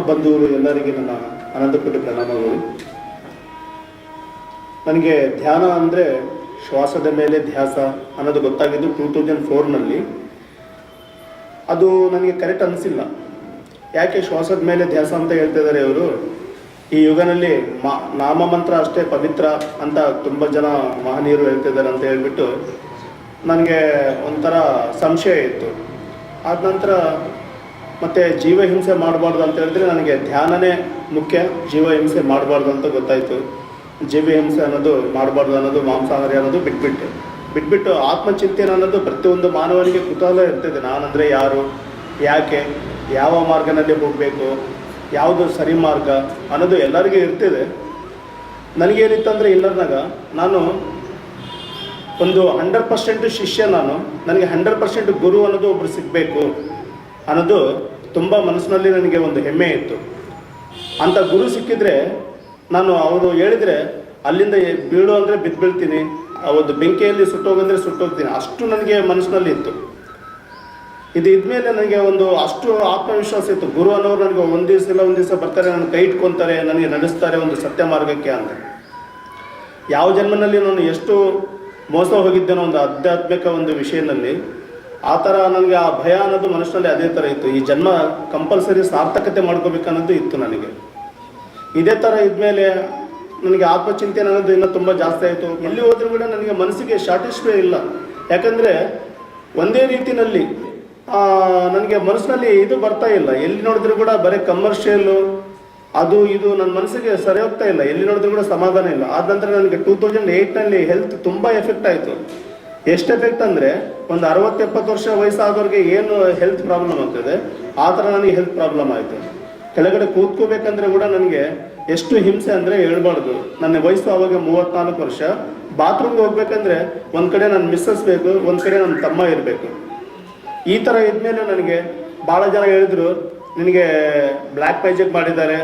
ಬಂಧುಗಳು ಎಲ್ಲರಿಗೆ ನನ್ನ ಅನಂತಕೋಟಿ ಪ್ರಣಾಮಗಳು. ನನಗೆ ಧ್ಯಾನ ಅಂದರೆ ಶ್ವಾಸದ ಮೇಲೆ ಧ್ಯಾಸ ಅನ್ನೋದು ಗೊತ್ತಾಗಿದ್ದು 2004ನಲ್ಲಿ. ಅದು ನನಗೆ ಕರೆಕ್ಟ್ ಅನಿಸಿಲ್ಲ. ಯಾಕೆ ಶ್ವಾಸದ ಮೇಲೆ ಧ್ಯಾಸ ಅಂತ ಹೇಳ್ತಿದ್ದಾರೆ ಇವರು? ಈ ಯುಗನಲ್ಲಿ ನಾಮ ಮಂತ್ರ ಅಷ್ಟೇ ಪವಿತ್ರ ಅಂತ ತುಂಬ ಜನ ಮಹನೀಯರು ಹೇಳ್ತಿದ್ದಾರೆ ಅಂತ ಹೇಳ್ಬಿಟ್ಟು ನನಗೆ ಒಂಥರ ಸಂಶಯ ಇತ್ತು. ಆದ ನಂತರ ಮತ್ತು ಜೀವಹಿಂಸೆ ಮಾಡಬಾರ್ದು ಅಂತ ಹೇಳಿದ್ರೆ ನನಗೆ ಧ್ಯಾನನೇ ಮುಖ್ಯ, ಜೀವಹಿಂಸೆ ಮಾಡಬಾರ್ದು ಅಂತ ಗೊತ್ತಾಯಿತು. ಜೀವಹಿಂಸೆ ಅನ್ನೋದು ಮಾಡಬಾರ್ದು ಅನ್ನೋದು, ಮಾಂಸಾಹಾರಿ ಅನ್ನೋದು ಬಿಟ್ಬಿಟ್ಟು ಆತ್ಮಚಿಂತನೆ ಅನ್ನೋದು ಪ್ರತಿಯೊಂದು ಮಾನವನಿಗೆ ಕುತೂಹಲ ಇರ್ತದೆ. ನಾನಂದರೆ ಯಾರು, ಯಾಕೆ, ಯಾವ ಮಾರ್ಗನಲ್ಲಿ ಹೋಗಬೇಕು, ಯಾವುದು ಸರಿ ಮಾರ್ಗ ಅನ್ನೋದು ಎಲ್ಲರಿಗೂ ಇರ್ತಿದೆ. ನನಗೇನಿತ್ತಂದರೆ ಇನ್ನರ್ನಾಗ ನಾನು ಒಂದು 100% ಶಿಷ್ಯ, ನನಗೆ 100% ಗುರು ಅನ್ನೋದು ಒಬ್ಬರು ಸಿಗಬೇಕು ಅನ್ನೋದು ತುಂಬ ಮನಸ್ಸಿನಲ್ಲಿ ನನಗೆ ಒಂದು ಹೆಮ್ಮೆ ಇತ್ತು. ಅಂಥ ಗುರು ಸಿಕ್ಕಿದ್ರೆ ನಾನು ಅವರು ಹೇಳಿದರೆ ಅಲ್ಲಿಂದ ಬೀಳು ಅಂದರೆ ಬೀಳ್ತೀನಿ, ಒಂದು ಬೆಂಕಿಯಲ್ಲಿ ಸುಟ್ಟೋಗಂದರೆ ಸುಟ್ಟೋಗ್ತೀನಿ, ಅಷ್ಟು ನನಗೆ ಮನಸ್ಸಿನಲ್ಲಿ ಇತ್ತು. ಇದು ಇದ್ಮೇಲೆ ನನಗೆ ಒಂದು ಅಷ್ಟು ಆತ್ಮವಿಶ್ವಾಸ ಇತ್ತು. ಗುರು ಅನ್ನೋರು ನನಗೆ ಒಂದು ದಿವಸ ಬರ್ತಾರೆ, ನನ್ನ ಕೈ ಇಟ್ಕೊತಾರೆ, ನನಗೆ ನಡೆಸ್ತಾರೆ ಒಂದು ಸತ್ಯ ಮಾರ್ಗಕ್ಕೆ ಅಂತ. ಯಾವ ಜನ್ಮನಲ್ಲಿ ನಾನು ಎಷ್ಟು ಮೋಸ ಹೋಗಿದ್ದೇನೋ ಒಂದು ಆಧ್ಯಾತ್ಮಿಕ ಒಂದು ವಿಷಯದಲ್ಲಿ, ಆ ಥರ ನನಗೆ ಆ ಭಯ ಅನ್ನೋದು ಮನಸ್ಸಿನಲ್ಲಿ ಅದೇ ಥರ ಇತ್ತು. ಈ ಜನ್ಮ ಕಂಪಲ್ಸರಿ ಸಾರ್ಥಕತೆ ಮಾಡ್ಕೋಬೇಕನ್ನೋದು ಇತ್ತು ನನಗೆ. ಇದೇ ಥರ ಇದ್ಮೇಲೆ ನನಗೆ ಆತ್ಮಚಿಂತನೆ ಅನ್ನೋದು ಇನ್ನೂ ತುಂಬ ಜಾಸ್ತಿ ಆಯಿತು. ಎಲ್ಲಿ ಹೋದ್ರೂ ಕೂಡ ನನಗೆ ಮನಸ್ಸಿಗೆ ಸ್ಯಾಟಿಸ್ಫೈ ಇಲ್ಲ. ಯಾಕಂದರೆ ಒಂದೇ ರೀತಿಯಲ್ಲಿ ನನಗೆ ಮನಸ್ಸಿನಲ್ಲಿ ಇದು ಬರ್ತಾ ಇಲ್ಲ. ಎಲ್ಲಿ ನೋಡಿದ್ರೂ ಕೂಡ ಬರೀ ಕಮರ್ಷಿಯಲ್ಲು ಅದು ಇದು ನನ್ನ ಮನಸ್ಸಿಗೆ ಸರಿ ಹೋಗ್ತಾ ಇಲ್ಲ. ಎಲ್ಲಿ ನೋಡಿದ್ರೂ ಕೂಡ ಸಮಾಧಾನ ಇಲ್ಲ. ಆದ ನಂತರ ನನಗೆ 2008ನಲ್ಲಿ ಹೆಲ್ತ್ ತುಂಬ ಎಫೆಕ್ಟ್ ಆಯಿತು. ಎಷ್ಟು ಎಫೆಕ್ಟ್ ಅಂದರೆ ಒಂದು 60-70 ವರ್ಷ ವಯಸ್ಸಾದವ್ರಿಗೆ ಏನು ಹೆಲ್ತ್ ಪ್ರಾಬ್ಲಮ್ ಆಗ್ತದೆ, ಆ ಥರ ನನಗೆ ಹೆಲ್ತ್ ಪ್ರಾಬ್ಲಮ್ ಆಯಿತು. ಕೆಳಗಡೆ ಕೂತ್ಕೋಬೇಕಂದ್ರೆ ಕೂಡ ನನಗೆ ಎಷ್ಟು ಹಿಂಸೆ ಅಂದರೆ ಹೇಳ್ಬಾರ್ದು. ನನ್ನ ವಯಸ್ಸು ಆವಾಗ 34 ವರ್ಷ. ಬಾತ್ರೂಮ್ಗೆ ಹೋಗ್ಬೇಕಂದ್ರೆ ಒಂದು ಕಡೆ ನನ್ನ ಮಿಸ್ಸಸ್ ಬೇಕು, ಒಂದು ಕಡೆ ನನ್ನ ತಮ್ಮ ಇರಬೇಕು. ಈ ಥರ ಇದ್ಮೇಲೆ ನನಗೆ ಭಾಳ ಜನ ಹೇಳಿದ್ರು, ನಿನಗೆ ಬ್ಲ್ಯಾಕ್ ಮ್ಯಾಜಿಕ್ ಮಾಡಿದ್ದಾರೆ,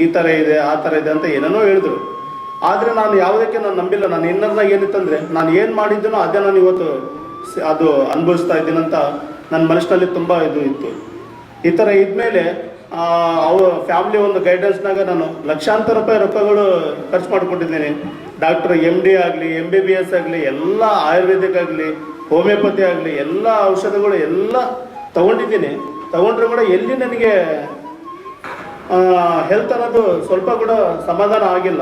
ಈ ಥರ ಇದೆ, ಆ ಥರ ಇದೆ ಅಂತ ಏನೇನೋ ಹೇಳಿದ್ರು. ಆದರೆ ನಾನು ಯಾವುದಕ್ಕೆ ನಾನು ನಂಬಿಲ್ಲ. ನಾನು ಇನ್ನರ್ನಾಗ ಏನಿತ್ತಂದರೆ ನಾನು ಏನು ಮಾಡಿದ್ದೀನೋ ಅದೇ ನಾನು ಇವತ್ತು ಅದು ಅನುಭವಿಸ್ತಾ ಇದ್ದೀನಂತ ನನ್ನ ಮನಸ್ಸಿನಲ್ಲಿ ತುಂಬ ಇದು ಇತ್ತು. ಈ ಥರ ಇದ್ಮೇಲೆ ಅವ್ರ ಫ್ಯಾಮಿಲಿ ಒಂದು ಗೈಡೆನ್ಸ್ನಾಗ ನಾನು ಲಕ್ಷಾಂತರ ರೂಪಾಯಿ ರೊಕ್ಕಗಳು ಖರ್ಚು ಮಾಡಿಕೊಟ್ಟಿದ್ದೀನಿ. ಡಾಕ್ಟರ್ MD ಆಗಲಿ, MBBS ಆಗಲಿ, ಎಲ್ಲ ಆಯುರ್ವೇದಿಕ್ ಆಗಲಿ, ಹೋಮಿಯೋಪತಿ ಆಗಲಿ, ಎಲ್ಲ ಔಷಧಗಳು ಎಲ್ಲ ತೊಗೊಂಡಿದ್ದೀನಿ. ತೊಗೊಂಡ್ರೂ ಕೂಡ ಎಲ್ಲಿ ನನಗೆ ಹೆಲ್ತ್ ಅನ್ನೋದು ಸ್ವಲ್ಪ ಕೂಡ ಸಮಾಧಾನ ಆಗಿಲ್ಲ.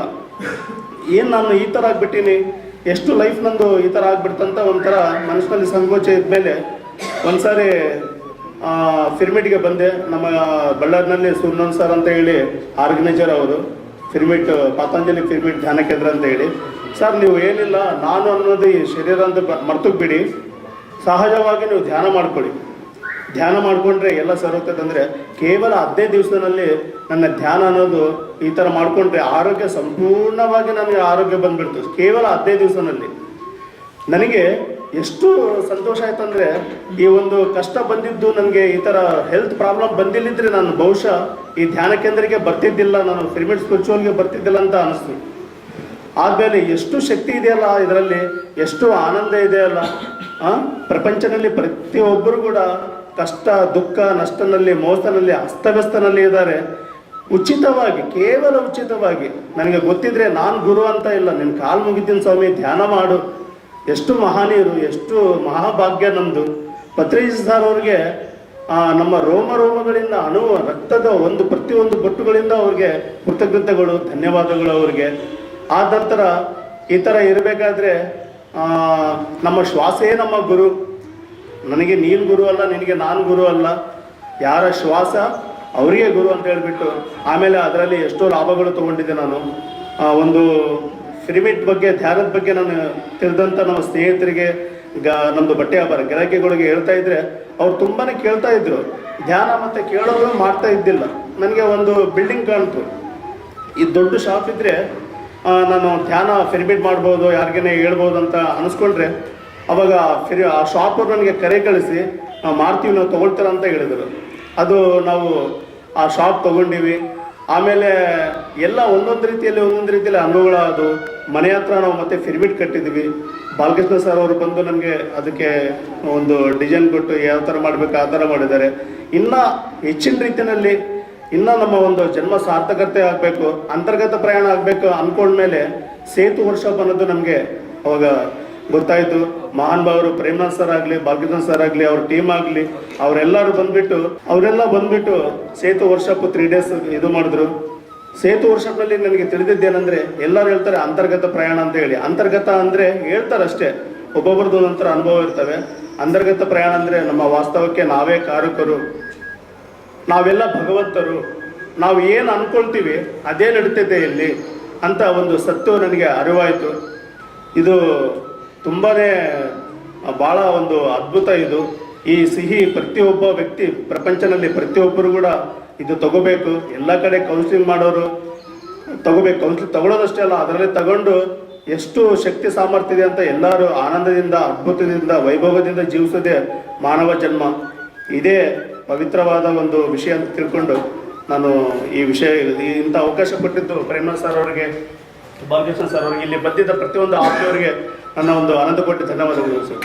ಏನು ನಾನು ಈ ಥರ ಆಗ್ಬಿಟ್ಟೀನಿ, ಎಷ್ಟು ಲೈಫ್ ನಂದು ಈ ಥರ ಆಗ್ಬಿಡ್ತಂತ ಒಂಥರ ಮನಸ್ಸಿನಲ್ಲಿ ಸಂಕೋಚ ಇದ್ಮೇಲೆ ಒಂದು ಸಾರಿ ಪಿರಮಿಡ್ಗೆ ಬಂದೆ. ನಮ್ಮ ಬಳ್ಳಾರಿನಲ್ಲಿ ಸುರ್ನನ್ ಸರ್ ಅಂತ ಹೇಳಿ ಆರ್ಗನೈಸರ್ ಅವರು, ಪಿರಮಿಡ್ ಪತಂಜಲಿ ಪಿರಮಿಡ್ ಧ್ಯಾನ ಕೇಂದ್ರ ಅಂತ ಹೇಳಿ, ಸರ್ ನೀವು ಏನಿಲ್ಲ, ನಾನು ಅನ್ನೋದು ಈ ಶರೀರ ಅಂತ ಮರ್ತೋಗ್ಬಿಡಿ, ಸಹಜವಾಗಿ ನೀವು ಧ್ಯಾನ ಮಾಡ್ಕೊಳ್ಳಿ, ಧ್ಯಾನ ಮಾಡಿಕೊಂಡ್ರೆ ಎಲ್ಲ ಸರೋಗ್ತದೆ ಅಂದರೆ ಕೇವಲ 15 ದಿವಸದಲ್ಲಿ ನನ್ನ ಧ್ಯಾನ ಅನ್ನೋದು ಈ ಥರ ಮಾಡಿಕೊಂಡ್ರೆ ಆರೋಗ್ಯ ಸಂಪೂರ್ಣವಾಗಿ ನನಗೆ ಆರೋಗ್ಯ ಬಂದುಬಿಡ್ತು. ಕೇವಲ 15 ದಿವಸದಲ್ಲಿ ನನಗೆ ಎಷ್ಟು ಸಂತೋಷ ಆಯ್ತು ಅಂದರೆ, ಈ ಒಂದು ಕಷ್ಟ ಬಂದಿದ್ದು ನನಗೆ ಈ ಥರ ಹೆಲ್ತ್ ಪ್ರಾಬ್ಲಮ್ ಬಂದಿಲ್ಲಿದ್ರೆ ನಾನು ಬಹುಶಃ ಈ ಧ್ಯಾನ ಕೇಂದ್ರಕ್ಕೆ ಬರ್ತಿದ್ದಿಲ್ಲ, ನಾನು ಪಿರಮಿಡ್ ಸ್ಪಿರಿಚುವಲ್ಗೆ ಬರ್ತಿದ್ದಿಲ್ಲ ಅಂತ ಅನ್ನಿಸ್ತು. ಆದಮೇಲೆ ಎಷ್ಟು ಶಕ್ತಿ ಇದೆಯಲ್ಲ ಇದರಲ್ಲಿ, ಎಷ್ಟು ಆನಂದ ಇದೆಯಲ್ಲ. ಪ್ರಪಂಚದಲ್ಲಿ ಪ್ರತಿಯೊಬ್ಬರು ಕೂಡ ಕಷ್ಟ, ದುಃಖ, ನಷ್ಟನಲ್ಲಿ, ಮೋಸನಲ್ಲಿ, ಅಸ್ತವ್ಯಸ್ತನಲ್ಲಿ ಇದ್ದಾರೆ. ಉಚಿತವಾಗಿ, ಕೇವಲ ಉಚಿತವಾಗಿ. ನನಗೆ ಗೊತ್ತಿದ್ರೆ ನಾನು ಗುರು ಅಂತ ಇಲ್ಲ, ನಿನ್ನ ಕಾಲು ಮುಗಿತೀನಿ ಸ್ವಾಮಿ, ಧ್ಯಾನ ಮಾಡು. ಎಷ್ಟು ಮಹಾನೀಯರು, ಎಷ್ಟು ಮಹಾಭಾಗ್ಯ ನಮ್ಮದು. ಪತ್ರಿಜಿ ಸರ್ ಅವ್ರಿಗೆ ನಮ್ಮ ರೋಮಗಳಿಂದ ರಕ್ತದ ಪ್ರತಿಯೊಂದು ಬೊಟ್ಟುಗಳಿಂದ ಅವ್ರಿಗೆ ಕೃತಜ್ಞತೆಗಳು, ಧನ್ಯವಾದಗಳು ಅವ್ರಿಗೆ. ಆದ ನಂತರ ಈ ಥರ ಇರಬೇಕಾದ್ರೆ ನಮ್ಮ ಶ್ವಾಸೇ ನಮ್ಮ ಗುರು. ನನಗೆ ನೀನು ಗುರು ಅಲ್ಲ, ನಿನಗೆ ನಾನು ಗುರು ಅಲ್ಲ, ಯಾರ ಶ್ವಾಸ ಅವರಿಗೆ ಗುರು ಅಂತ ಹೇಳಿಬಿಟ್ಟು ಆಮೇಲೆ ಅದರಲ್ಲಿ ಎಷ್ಟೋ ಲಾಭಗಳು ತೊಗೊಂಡಿದ್ದೆ ನಾನು. ಒಂದು ಪಿರಮಿಡ್ ಬಗ್ಗೆ, ಧ್ಯಾನದ ಬಗ್ಗೆ ನಾನು ತಿಳಿದಂಥ ನಮ್ಮ ಸ್ನೇಹಿತರಿಗೆ, ನಮ್ಮದು ಬಟ್ಟೆ ವ್ಯಾಪಾರ ಗಿರಾಕಿಗಳಿಗೆ ಹೇಳ್ತಾ ಇದ್ದರೆ ಅವ್ರು ತುಂಬಾ ಕೇಳ್ತಾ ಇದ್ರು. ಧ್ಯಾನ ಮತ್ತು ಕೇಳೋದು ಮಾಡ್ತಾ ಇದ್ದಿಲ್ಲ. ನನಗೆ ಒಂದು ಬಿಲ್ಡಿಂಗ್ ಕಾಣ್ತು, ಈ ದೊಡ್ಡ ಶಾಪ್ ಇದ್ದರೆ ನಾನು ಧ್ಯಾನ ಪಿರಮಿಡ್ ಮಾಡ್ಬೋದು, ಯಾರಿಗೇನೆ ಹೇಳ್ಬೋದು ಅಂತ ಅನಿಸ್ಕೊಂಡ್ರೆ ಅವಾಗ ಆ ಶಾಪರು ನನಗೆ ಕರೆ ಕಳಿಸಿ ಮಾಡ್ತೀವಿ, ನಾವು ತೊಗೊಳ್ತೀರ ಅಂತ ಹೇಳಿದರು. ಅದು ನಾವು ಆ ಶಾಪ್ ತೊಗೊಂಡಿವಿ. ಆಮೇಲೆ ಎಲ್ಲ ಒಂದೊಂದು ರೀತಿಯಲ್ಲಿ ಅನುಭವಗಳಾದವು. ಮನೆ ಹತ್ರ ನಾವು ಮತ್ತೆ ಪಿರಮಿಡ್ ಕಟ್ಟಿದ್ವಿ. ಬಾಲಕೃಷ್ಣ ಸರ್ ಅವರು ಬಂದು ನನಗೆ ಅದಕ್ಕೆ ಒಂದು ಡಿಸೈನ್ ಕೊಟ್ಟು ಯಾವ ಥರ ಮಾಡಬೇಕು ಆ ಥರ ಮಾಡಿದ್ದಾರೆ. ಇನ್ನು ಹೆಚ್ಚಿನ ರೀತಿಯಲ್ಲಿ ಇನ್ನು ನಮ್ಮ ಒಂದು ಜನ್ಮ ಸಾರ್ಥಕತೆ ಆಗಬೇಕು, ಅಂತರ್ಗತ ಪ್ರಯಾಣ ಆಗಬೇಕು ಅಂದ್ಕೊಂಡ್ಮೇಲೆ ಸೇತು ವರ್ಕ್ಶಾಪ್ ಅನ್ನೋದು ನಮಗೆ ಅವಾಗ ಗೊತ್ತಾಯಿತು. ಮಹಾನ್ ಭಾವರು ಪ್ರೇಮನಾಥ್ ಸರ್ ಆಗಲಿ, ಬಾಲಕೃಷ್ಣ ಸರ್ ಆಗಲಿ, ಅವ್ರ ಟೀಮ್ ಆಗಲಿ, ಅವರೆಲ್ಲ ಬಂದ್ಬಿಟ್ಟು ಸೇತು ವರ್ಕ್ಶಾಪ್ 3 days ಇದು ಮಾಡಿದ್ರು. ಸೇತು ವರ್ಕ್ಶಾಪ್ನಲ್ಲಿ ನನಗೆ ತಿಳಿದಿದ್ದೇನೆಂದರೆ, ಎಲ್ಲರೂ ಹೇಳ್ತಾರೆ ಅಂತರ್ಗತ ಪ್ರಯಾಣ ಅಂತ ಹೇಳಿ. ಅಂತರ್ಗತ ಅಂದರೆ ಹೇಳ್ತಾರೆ ಅಷ್ಟೇ, ಒಬ್ಬೊಬ್ರದ್ದು ನಂತರ ಅನುಭವ ಇರ್ತವೆ. ಅಂತರ್ಗತ ಪ್ರಯಾಣ ಅಂದರೆ ನಮ್ಮ ವಾಸ್ತವಕ್ಕೆ ನಾವೇ ಕಾರಕರು, ನಾವೆಲ್ಲ ಭಗವಂತರು, ನಾವು ಏನು ಅನ್ಕೊಳ್ತೀವಿ ಅದೇ ನಡೀತೈತೆ ಇಲ್ಲಿ ಅಂತ ಒಂದು ಸತ್ಯ ನನಗೆ ಅರಿವಾಯಿತು. ಇದು ತುಂಬಾ ಭಾಳ ಒಂದು ಅದ್ಭುತ. ಇದು ಈ ಸಿಹಿ ಪ್ರತಿಯೊಬ್ಬ ವ್ಯಕ್ತಿ ಪ್ರಪಂಚದಲ್ಲಿ ಪ್ರತಿಯೊಬ್ಬರು ಕೂಡ ಇದು ತಗೋಬೇಕು. ಎಲ್ಲ ಕಡೆ ಕೌನ್ಸಿಲಿಂಗ್ ಮಾಡೋರು ತಗೋಬೇಕು. ಕೌನ್ಸಿಲಿಂಗ್ ತಗೊಳ್ಳೋದಷ್ಟೇ ಅಲ್ಲ, ಅದರಲ್ಲಿ ತಗೊಂಡು ಎಷ್ಟು ಶಕ್ತಿ ಸಾಮರ್ಥ್ಯ ಇದೆ ಅಂತ ಎಲ್ಲರೂ ಆನಂದದಿಂದ, ಅದ್ಭುತದಿಂದ, ವೈಭವದಿಂದ ಜೀವಿಸೋದೇ ಮಾನವ ಜನ್ಮ. ಇದೇ ಪವಿತ್ರವಾದ ಒಂದು ವಿಷಯ ಅಂತ ತಿಳ್ಕೊಂಡು ನಾನು ಈ ವಿಷಯ ಇಂಥ ಅವಕಾಶ ಕೊಟ್ಟಿದ್ದು ಪ್ರೇಮನಾಥ್ ಸರ್ ಅವರಿಗೆ, ಬಾಲಕೃಷ್ಣ ಸರ್ ಅವರಿಗೆ, ಇಲ್ಲಿ ಬಂದಿದ್ದ ಪ್ರತಿಯೊಂದು ಆಪ್ತವರಿಗೆ ನನ್ನ ಒಂದು ಆನಂದ ಕೊಟ್ಟು ಧನ್ಯವಾದಗಳು ಸರ್.